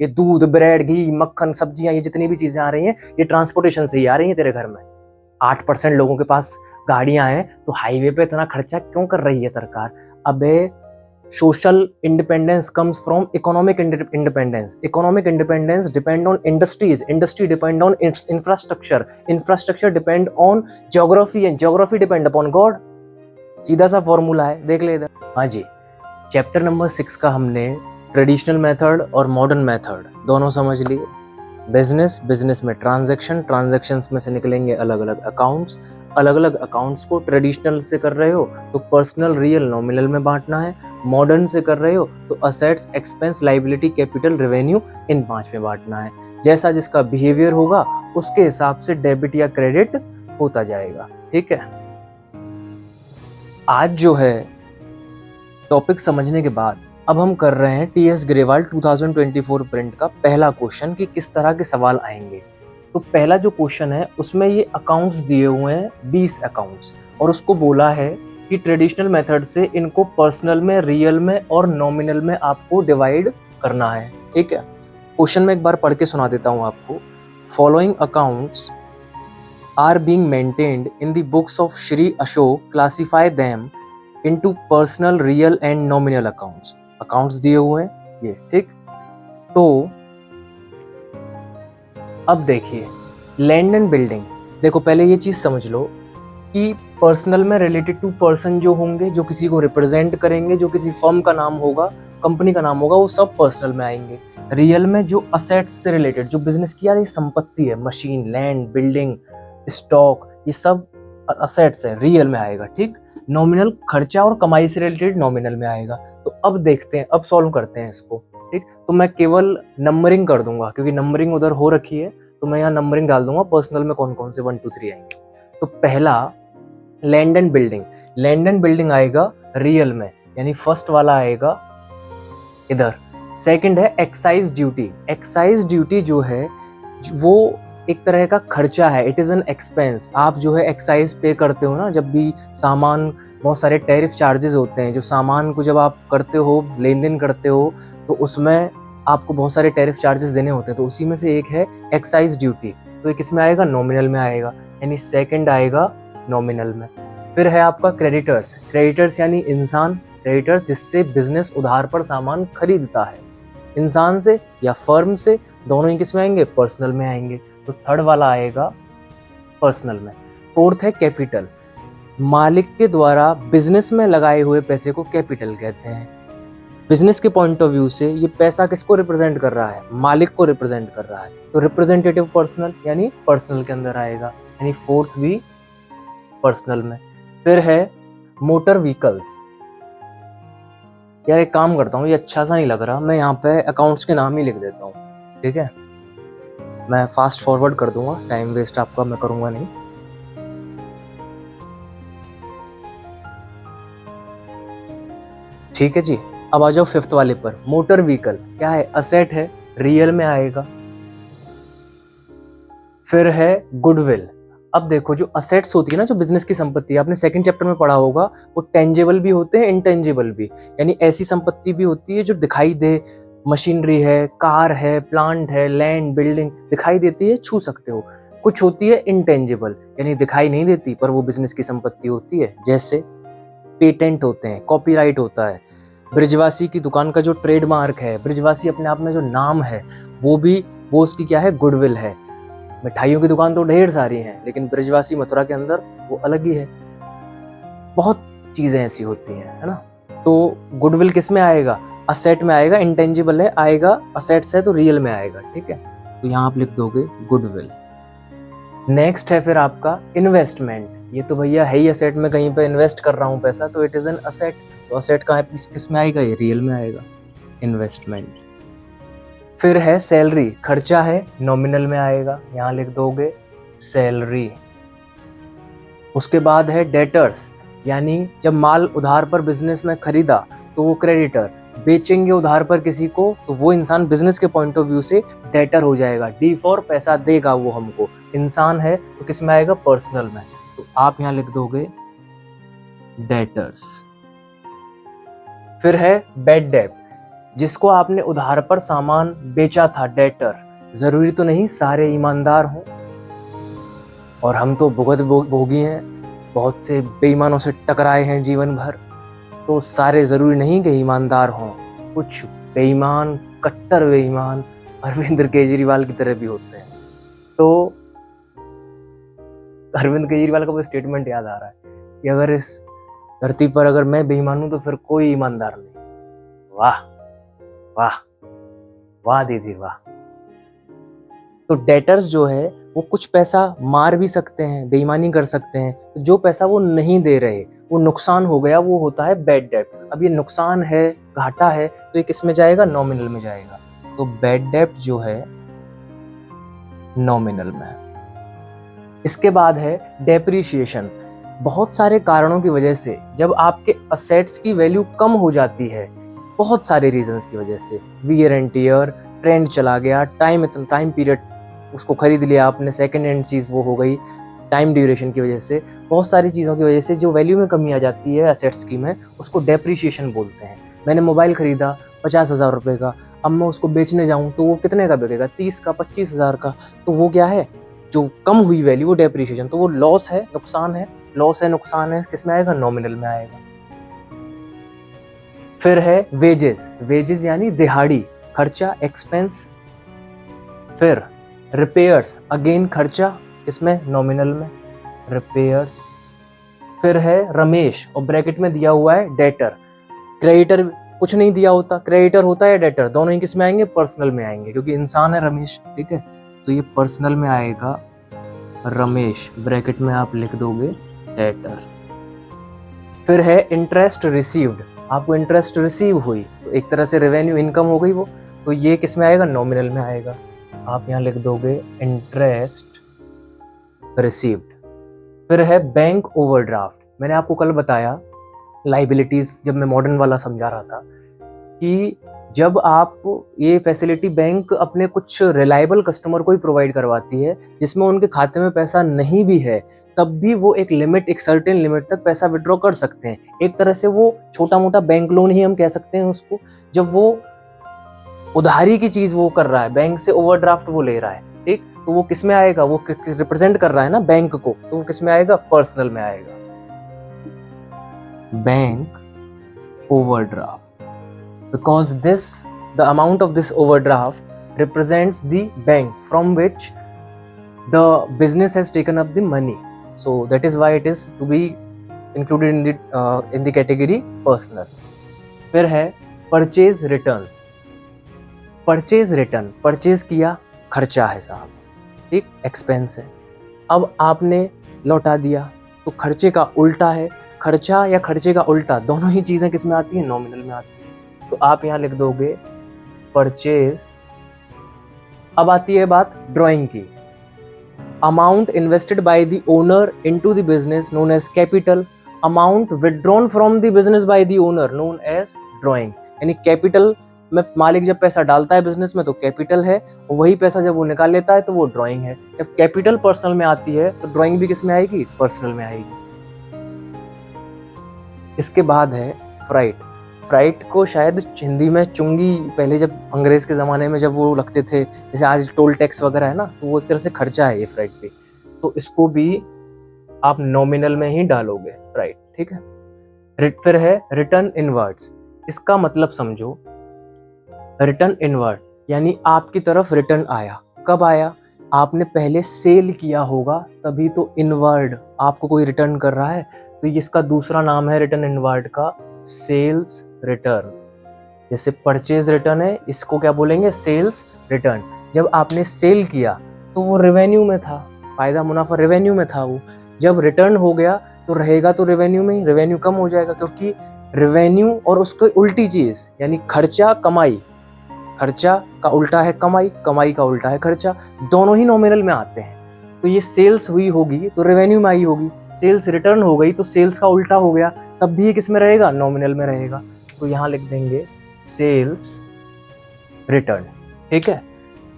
ये दूध, ब्रेड, घी, मक्खन, सब्जियां, ये जितनी भी चीजें आ रही हैं ये ट्रांसपोर्टेशन से ही आ रही हैं तेरे घर में। 8% लोगों के पास गाड़ियां हैं, तो हाईवे पे इतना खर्चा क्यों कर रही है सरकार? अबे social independence comes from economic independence, economic independence depend on industries, industry depend on infrastructure, infrastructure depend on geography and geography depend upon God. सीधा सा फॉर्मूला है, देख ले इधर। हाँ जी, चैप्टर नंबर 6 का हमने ट्रेडिशनल मेथड और मॉडर्न मेथड दोनों समझ लिए। बिजनेस, बिजनेस में ट्रांजैक्शन, ट्रांजैक्शंस में से निकलेंगे अलग अलग अकाउंट्स, अलग अलग अकाउंट्स को ट्रेडिशनल से कर रहे हो तो पर्सनल, रियल, नॉमिनल में बांटना है। मॉडर्न से कर रहे हो तो assets, expense, liability, capital, revenue, इन 5 में बांटना है। जैसा जिसका बिहेवियर होगा उसके हिसाब से डेबिट या क्रेडिट होता जाएगा। ठीक है, आज जो है टॉपिक समझने के बाद अब हम कर रहे हैं टीएस ग्रेवाल 2024 प्रिंट का पहला क्वेश्चन कि किस तरह के सवाल आएंगे। तो पहला जो क्वेश्चन है उसमें ये अकाउंट्स दिए हुए हैं 20 अकाउंट्स, और उसको बोला है कि ट्रेडिशनल मेथड से इनको पर्सनल में, रियल में और नॉमिनल में आपको डिवाइड करना है। ठीक है, क्वेश्चन में एक बार पढ़ के सुना देता हूँ आपको। Following accounts are being maintained in the books of Shri Ashok, classify them into personal, real and nominal accounts. Accounts दिए हुए हैं ये। ठीक, तो अब देखिए लैंड एंड बिल्डिंग। देखो पहले ये चीज समझ लो कि पर्सनल में रिलेटेड टू पर्सन जो होंगे, जो किसी को रिप्रेजेंट करेंगे, जो किसी फर्म का नाम होगा, कंपनी का नाम होगा, वो सब पर्सनल में आएंगे। रियल में जो असेट्स से रिलेटेड, जो बिजनेस की यार ये संपत्ति है, मशीन, लैंड, बिल्डिंग, स्टॉक, ये सब असेट्स है, रियल में आएगा। ठीक, नॉमिनल खर्चा और कमाई से रिलेटेड नॉमिनल में आएगा। तो अब देखते हैं, अब सॉल्व करते हैं इसको। ठीक, तो मैं केवल नंबरिंग कर दूंगा क्योंकि नंबरिंग उधर हो रखी है, तो मैं यहाँ नंबरिंग डाल दूंगा पर्सनल में कौन कौन से 1 2 3 आएंगे। तो पहला land and building, land and building आएगा रियल में, यानी फर्स्ट वाला आएगा इधर। सेकंड है एक्साइज ड्यूटी। एक्साइज ड्यूटी जो है वो एक तरह का खर्चा है, इट इज एन एक्सपेंस। आप जो है एक्साइज पे करते हो ना, जब भी सामान, बहुत सारे टैरिफ चार्जेस होते हैं, जो सामान को जब आप करते हो, लेन देन करते हो, तो उसमें आपको बहुत सारे टैरिफ चार्जेस देने होते हैं, तो उसी में से एक है एक्साइज ड्यूटी। तो ये किस में आएगा? नॉमिनल में आएगा, यानी सेकंड आएगा नॉमिनल में। फिर है आपका क्रेडिटर्स। क्रेडिटर्स यानी इंसान, क्रेडिटर्स जिससे बिजनेस उधार पर सामान खरीदता है, इंसान से या फर्म से, दोनों ही किस में आएंगे? पर्सनल में आएंगे। तो थर्ड वाला आएगा पर्सनल में। फोर्थ है कैपिटल। मालिक के द्वारा बिजनेस में लगाए हुए पैसे को कैपिटल कहते हैं। बिजनेस के पॉइंट ऑफ व्यू से ये पैसा किसको रिप्रेजेंट कर रहा है? मालिक को रिप्रेजेंट कर रहा है, तो रिप्रेजेंटेटिव पर्सनल यानी पर्सनल के अंदर आएगा, यानी फोर्थ भी पर्सनल में। फिर है मोटर व्हीकल्स। यार एक काम करता हूँ, ये अच्छा सा नहीं लग रहा, मैं यहाँ पे अकाउंट्स के नाम ही लिख देता हूँ। ठीक है, मैं फास्ट फॉरवर्ड कर दूंगा, टाइम वेस्ट आपका मैं करूंगा नहीं। ठीक है जी, अब आ जाओ फिफ्थ वाले पर। मोटर व्हीकल क्या है? असेट है, रियल में आएगा। फिर है गुडविल। अब देखो जो असेट्स होती है ना, जो बिजनेस की संपत्ति, आपने सेकंड चैप्टर में पढ़ा होगा, वो टेंजेबल भी होते हैं, इंटेंजिबल भी, यानी ऐसी संपत्ति भी होती है जो दिखाई दे, मशीनरी है, कार है, प्लांट है, लैंड, बिल्डिंग दिखाई देती है, छू सकते हो। कुछ होती है इंटेंजिबल, यानी दिखाई नहीं देती पर वो बिजनेस की संपत्ति होती है, जैसे पेटेंट होते हैं, कॉपीराइट होता है। ब्रिजवासी की दुकान का जो ट्रेडमार्क है, ब्रिजवासी अपने आप में जो नाम है, वो उसकी क्या है? गुडविल है। मिठाइयों की दुकान तो ढेर सारी हैं, लेकिन ब्रिजवासी मथुरा के अंदर वो अलग ही है। बहुत चीजें ऐसी होती हैं, है ना। तो गुडविल किस में आएगा? असेट में आएगा, इंटेंजिबल है आएगा, असेट्स है तो रियल में आएगा। ठीक है, तो यहाँ आप लिख दोगे गुडविल। नेक्स्ट है फिर आपका इन्वेस्टमेंट। ये तो भैया है ही असेट में, कहीं पे इन्वेस्ट कर रहा हूँ पैसा, तो इट इज एन असेट। तो असेट का किस में आएगा? ये रियल में आएगा, इन्वेस्टमेंट। फिर है सैलरी, खर्चा है, नॉमिनल में आएगा, यहाँ लिख दोगे सैलरी। उसके बाद है डेटर्स, यानी जब माल उधार पर बिजनेस में खरीदा तो वो क्रेडिटर, बेचेंगे उधार पर किसी को तो वो इंसान बिजनेस के पॉइंट ऑफ व्यू से डेटर हो जाएगा। डी फॉर पैसा देगा वो हमको, इंसान है तो किस में आएगा? पर्सनल में। तो आप यहाँ लिख दोगे डेटर्स। फिर है बैड डेट, जिसको आपने उधार पर सामान बेचा था, डेटर। जरूरी तो नहीं सारे ईमानदार हों, और हम तो भुगत भोगी हैं, बहुत से बेईमानों से टकराए हैं जीवन भर, तो सारे जरूरी नहीं कि ईमानदार हों। कुछ बेईमान, कट्टर बेईमान अरविंद केजरीवाल की तरह भी होते हैं। तो अरविंद केजरीवाल का वो स्टेटमेंट याद आ रहा है कि अगर इस धरती पर अगर मैं बेईमान हूं तो फिर कोई ईमानदार नहीं। वाह वाह वाह दीदी वाह। तो डेटर्स जो है वो कुछ पैसा मार भी सकते हैं, बेईमानी कर सकते हैं, तो जो पैसा वो नहीं दे रहे, वो नुकसान हो गया, वो होता है बैड डेट। अब ये नुकसान है, घाटा है, तो ये किस में जाएगा? नॉमिनल में जाएगा। तो बैड डेट जो है नॉमिनल में है। इसके बाद है डेप्रिसिएशन। बहुत सारे कारणों की वजह से जब आपके असेट्स की वैल्यू कम हो जाती है, बहुत सारे रीजंस की वजह से, वियर एंड टियर, ट्रेंड चला गया, टाइम पीरियड उसको खरीद लिया आपने, सेकेंड हैंड चीज़ वो हो गई, टाइम ड्यूरेशन की वजह से, बहुत सारी चीज़ों की वजह से जो वैल्यू में कमी आ जाती है असेट्स की में, उसको डेप्रिसिएशन बोलते हैं। मैंने मोबाइल खरीदा 50,000 रुपये का, अब मैं उसको बेचने जाऊँ तो वो कितने का बिकेगा? 30 का, 25,000 का। तो वो क्या है? जो कम हुई वैल्यू, वो डेप्रिसिएशन। तो वो लॉस है, नुकसान है, लॉस है, नुकसान है, किस में आएगा? नॉमिनल में आएगा। फिर है वेजेस। वेजेस यानी दिहाड़ी, खर्चा, एक्सपेंस। फिर रिपेयर्स, अगेन खर्चा, इसमें नॉमिनल में, रिपेयर्स। फिर है रमेश, और ब्रैकेट में दिया हुआ है डेटर। क्रेडिटर कुछ नहीं दिया होता, क्रेडिटर होता है, डेटर, दोनों ही किस में आएंगे? पर्सनल में आएंगे, क्योंकि इंसान है रमेश, ठीक है। तो ये पर्सनल में आएगा रमेश, ब्रैकेट में आप लिख दोगे डेटर। फिर है इंटरेस्ट रिसीव्ड, आपको इंटरेस्ट रिसीव हुई, तो एक तरह से रेवेन्यू, इनकम हो गई वो, तो ये किस में आएगा? नॉमिनल में आएगा। आप यहाँ लिख दोगे इंटरेस्ट रिसीव्ड। फिर है बैंक ओवरड्राफ्ट। मैंने आपको कल बताया लाइबिलिटीज, जब मैं मॉडर्न वाला समझा रहा था, कि जब आप ये फैसिलिटी बैंक अपने कुछ रिलायबल कस्टमर को ही प्रोवाइड करवाती है, जिसमें उनके खाते में पैसा नहीं भी है, तब भी वो एक लिमिट, एक सर्टेन लिमिट तक पैसा विड्रॉ कर सकते हैं। एक तरह से वो छोटा मोटा बैंक लोन ही हम कह सकते हैं उसको। जब वो उधारी की चीज वो कर रहा है, बैंक से ओवरड्राफ्ट वो ले रहा है, ठीक, तो वो किस में आएगा? वो रिप्रेजेंट कर रहा है ना बैंक को, तो वो किस में आएगा? पर्सनल में आएगा। Bank overdraft, because this, the amount of this overdraft represents the bank from which the business has taken up the money, so that is why it is to be included in the category personal. फिर है purchase returns. Purchase return, purchase किया, खर्चा है साहब, ठीक, expense है। अब आपने लौटा दिया, तो खर्चे का उल्टा है। खर्चा या खर्चे का उल्टा, दोनों ही चीजें किस में आती हैं? नॉमिनल में आती है। तो आप यहाँ लिख दोगे परचेज। अब आती है बात ड्राइंग की। Amount invested by the owner into the business known as capital, amount withdrawn from the business by the owner known as drawing. यानी कैपिटल में मालिक जब पैसा डालता है बिजनेस में तो कैपिटल है, और वही पैसा जब वो निकाल लेता है तो वो ड्राइंग है। जब कैपिटल पर्सनल में आती है तो ड्राइंग भी किस में आएगी? पर्सनल में आएगी। इसके बाद है फ्राइट। फ्राइट को शायद हिंदी में चुंगी, पहले जब अंग्रेज के ज़माने में जब वो लगते थे, जैसे आज टोल टैक्स वगैरह है ना, तो वो एक तरह से खर्चा है ये फ्राइट पे, तो इसको भी आप नॉमिनल में ही डालोगे फ्राइट, ठीक है। फिर है रिटर्न इनवर्ड्स। इसका मतलब समझो, रिटर्न इनवर्ड यानी आपकी तरफ रिटर्न आया। कब आया? आपने पहले सेल किया होगा, तभी तो इनवर्ड आपको कोई रिटर्न कर रहा है, तो इसका दूसरा नाम है रिटर्न इनवर्ड का, सेल्स रिटर्न। जैसे परचेज रिटर्न है, इसको क्या बोलेंगे? Sales return. जब आपने सेल किया तो वो रेवेन्यू में था, फायदा मुनाफा रेवेन्यू में था वो। जब रिटर्न हो गया तो रहेगा तो रेवेन्यू में ही, रेवेन्यू कम हो जाएगा, क्योंकि रेवेन्यू और उसको उल्टी चीज यानी खर्चा कमाई, खर्चा का उल्टा है कमाई, कमाई का उल्टा है खर्चा, दोनों ही नॉमिनल में आते हैं। तो ये सेल्स हुई होगी तो रेवेन्यू में आई होगी, सेल्स रिटर्न हो गई तो सेल्स का उल्टा हो गया, तब भी ये किस में रहेगा? नॉमिनल में रहेगा। तो यहाँ लिख देंगे सेल्स रिटर्न, ठीक है।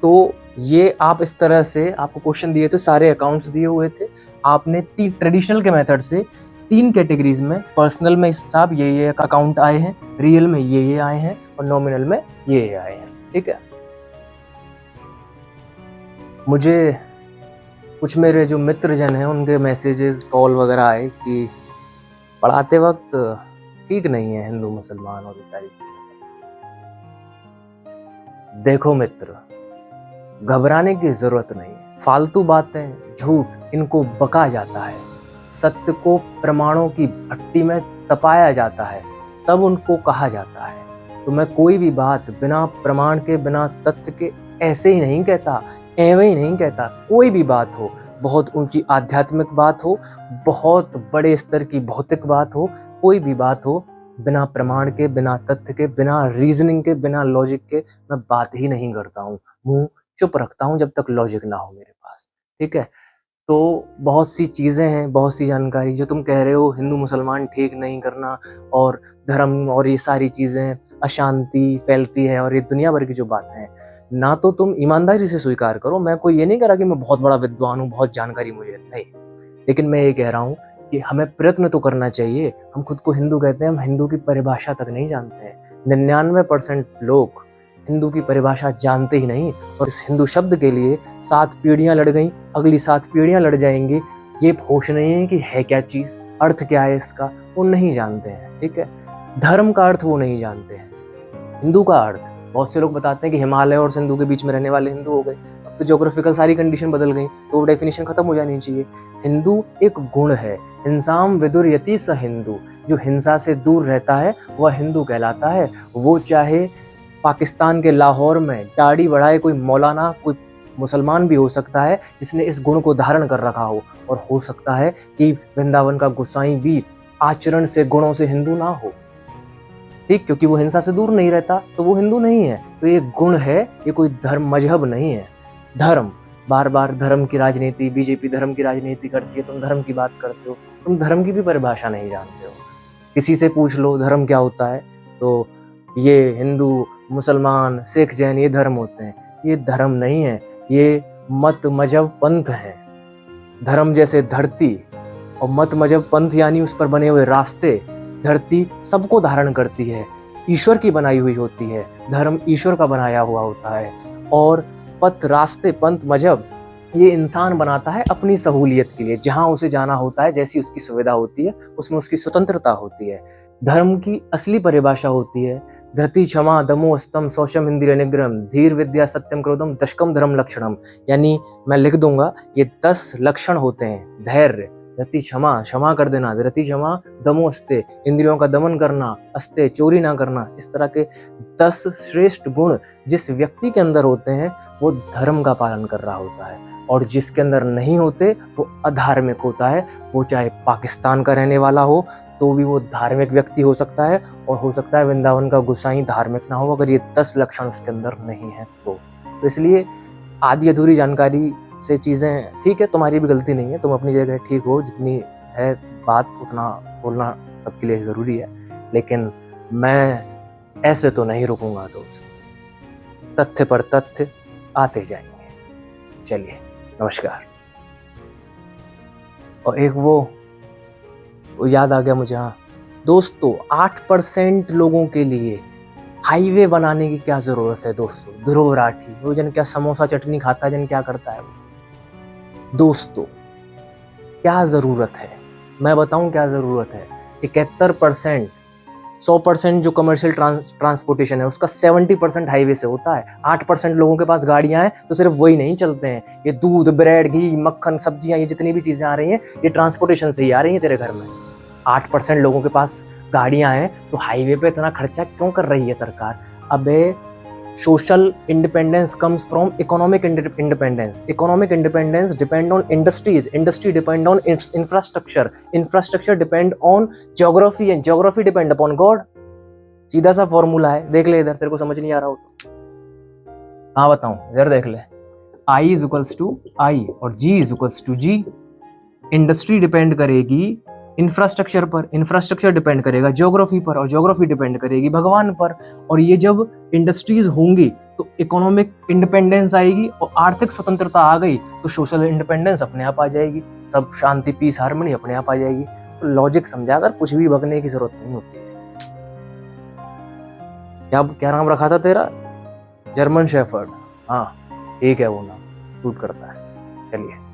तो ये आप इस तरह से, आपको क्वेश्चन दिए थे, सारे अकाउंट्स दिए हुए थे, आपने तीन ट्रेडिशनल के मेथड से 3 कैटेगरीज में, पर्सनल में साहब ये अकाउंट आए हैं, रियल में ये आए हैं, और नॉमिनल में ये आए हैं। ठीक है, मुझे कुछ मेरे जो मित्र जन हैं उनके मैसेजेस कॉल वगैरह आए कि पढ़ाते वक्त ठीक नहीं है हिंदू मुसलमान और ये सारी चीजें। देखो मित्र, घबराने की जरूरत नहीं है। फालतू बातें, झूठ, इनको बका जाता है। सत्य को प्रमाणों की भट्टी में तपाया जाता है, तब उनको कहा जाता है। तो मैं कोई भी बात बिना प्रमाण के, बिना तथ्य के ऐसे ही नहीं कहता, एवं ही नहीं कहता। कोई भी बात हो, बहुत ऊंची आध्यात्मिक बात हो, बहुत बड़े स्तर की भौतिक बात हो, कोई भी बात हो, बिना प्रमाण के, बिना तथ्य के, बिना रीजनिंग के, बिना लॉजिक के मैं बात ही नहीं करता हूँ। मुंह चुप रखता हूँ जब तक लॉजिक ना हो मेरे पास। ठीक है, तो बहुत सी चीज़ें हैं, बहुत सी जानकारी जो तुम कह रहे हो हिंदू मुसलमान ठीक नहीं करना और धर्म और ये सारी चीज़ें, अशांति फैलती है और ये दुनिया भर की जो बातें हैं, ना तो तुम ईमानदारी से स्वीकार करो। मैं कोई ये नहीं कह रहा कि मैं बहुत बड़ा विद्वान हूँ, बहुत जानकारी मुझे नहीं, लेकिन मैं ये कह रहा हूँ कि हमें प्रयत्न तो करना चाहिए। हम खुद को हिंदू कहते हैं, हम हिंदू की परिभाषा तक नहीं जानते हैं। 99% लोग हिंदू की परिभाषा जानते ही नहीं, और इस हिंदू शब्द के लिए 7 पीढ़ियां लड़ गई, अगली 7 पीढ़ियां लड़ जाएंगी। ये होश नहीं है कि है क्या चीज, अर्थ क्या है इसका, वो नहीं जानते हैं। ठीक है, धर्म का अर्थ वो नहीं जानते हैं। हिंदू का अर्थ, बहुत से लोग बताते हैं कि हिमालय और सिंधु के बीच में रहने वाले हिंदू हो गए। अब तो ज्योग्राफिकल सारी कंडीशन बदल गई, तो वो डेफिनेशन खत्म हो जानी चाहिए। हिंदू एक गुण है, हिंसाम विदुर्यति स हिंदू। जो हिंसा से दूर रहता है वह हिंदू कहलाता है। वो चाहे पाकिस्तान के लाहौर में दाढ़ी बढ़ाए कोई मौलाना, कोई मुसलमान भी हो सकता है जिसने इस गुण को धारण कर रखा हो, और हो सकता है कि वृंदावन का गोसाई भी आचरण से, गुणों से हिंदू ना हो। ठीक, क्योंकि वो हिंसा से दूर नहीं रहता तो वो हिंदू नहीं है। तो ये गुण है, ये कोई धर्म मजहब नहीं है। धर्म, बार बार धर्म की राजनीति, बीजेपी धर्म की राजनीति करती है, तुम धर्म की बात करते हो, तुम धर्म की भी परिभाषा नहीं जानते हो। किसी से पूछ लो धर्म क्या होता है, तो ये हिंदू, मुसलमान, सिख, जैन ये धर्म होते हैं। ये धर्म नहीं है, ये मत, मजहब, पंथ है। धर्म जैसे धरती, और मत, मजहब, पंथ यानी उस पर बने हुए रास्ते। धरती सबको धारण करती है, ईश्वर की बनाई हुई होती है। धर्म ईश्वर का बनाया हुआ होता है, और पथ, रास्ते, पंथ, मजहब ये इंसान बनाता है अपनी सहूलियत के लिए। जहां उसे जाना होता है, जैसी उसकी सुविधा होती है, उसमें उसकी स्वतंत्रता होती है। धर्म की असली परिभाषा होती है धृति, क्षमा, दमो, स्तम, शौचम, इंद्रिय निग्रहम, धीर, विद्या, सत्यम, क्रोधम, दशकम धर्म लक्षणम। यानी मैं लिख दूंगा, ये 10 लक्षण होते हैं। धैर्य, धृति, क्षमा, क्षमा कर देना, धृति, क्षमा, दमो, अस्ते, इंद्रियों का दमन करना, अस्ते, चोरी ना करना। इस तरह के 10 श्रेष्ठ गुण जिस व्यक्ति के अंदर होते हैं वो धर्म का पालन कर रहा होता है, और जिसके अंदर नहीं होते वो अधार्मिक होता है। वो चाहे पाकिस्तान का रहने वाला हो तो भी वो धार्मिक व्यक्ति हो सकता है, और हो सकता है वृंदावन का गोसाई धार्मिक ना हो, अगर ये 10 लक्षण उसके अंदर नहीं है तो इसलिए आधी अधूरी जानकारी से चीज़ें, ठीक है, तुम्हारी भी गलती नहीं है, तुम अपनी जगह ठीक हो, जितनी है बात उतना बोलना सबके लिए ज़रूरी है, लेकिन मैं ऐसे तो नहीं रुकूंगा दोस्त। तथ्य पर तथ्य आते जाएंगे। चलिए, नमस्कार। और एक वो याद आ गया मुझे, हाँ दोस्तों, 8% लोगों के लिए हाईवे बनाने की क्या जरूरत है दोस्तों। ध्रुव राठी, वो जन क्या समोसा चटनी खाता है, जन क्या करता है वो। दोस्तों, क्या जरूरत है, मैं बताऊं क्या जरूरत है। 71%, 100% जो कमर्शियल ट्रांसपोर्टेशन है उसका 70% हाईवे से होता है। 8% लोगों के पास गाड़ियां हैं तो सिर्फ वही नहीं चलते हैं। ये दूध, ब्रेड, घी, मक्खन, सब्जियां, ये जितनी भी चीजें आ रही हैं ये ट्रांसपोर्टेशन से ही आ रही हैं तेरे घर में। 8% लोगों के पास गाड़ियां हैं तो हाईवे पे इतना खर्चा क्यों कर रही है सरकार। अबे, social independence comes from economic independence. Economic independence depend on industries, industry depend on infrastructure, infrastructure depend on geography, and geography depend upon God. सीधा सा फॉर्मूला है, देख ले इधर, तेरे को समझ नहीं आ रहा हो तो हाँ बताऊं, इधर देख ले। I is equals to I और G is equals to G। Industry depend करेगी इंफ्रास्ट्रक्चर पर, इंफ्रास्ट्रक्चर डिपेंड करेगा ज्योग्राफी पर, और ज्योग्राफी डिपेंड करेगी भगवान पर। और ये जब इंडस्ट्रीज होंगी तो इकोनॉमिक इंडिपेंडेंस आएगी, और आर्थिक स्वतंत्रता आ गई तो सोशल इंडिपेंडेंस अपने आप आ जाएगी। सब शांति, पीस, हार्मनी अपने आप आ जाएगी। तो लॉजिक समझाकर कुछ भी बकने की जरूरत नहीं होती है। क्या क्या नाम रखा था तेरा? German shepherd. हाँ ठीक है, वो नाम सूट करता है। चलिए।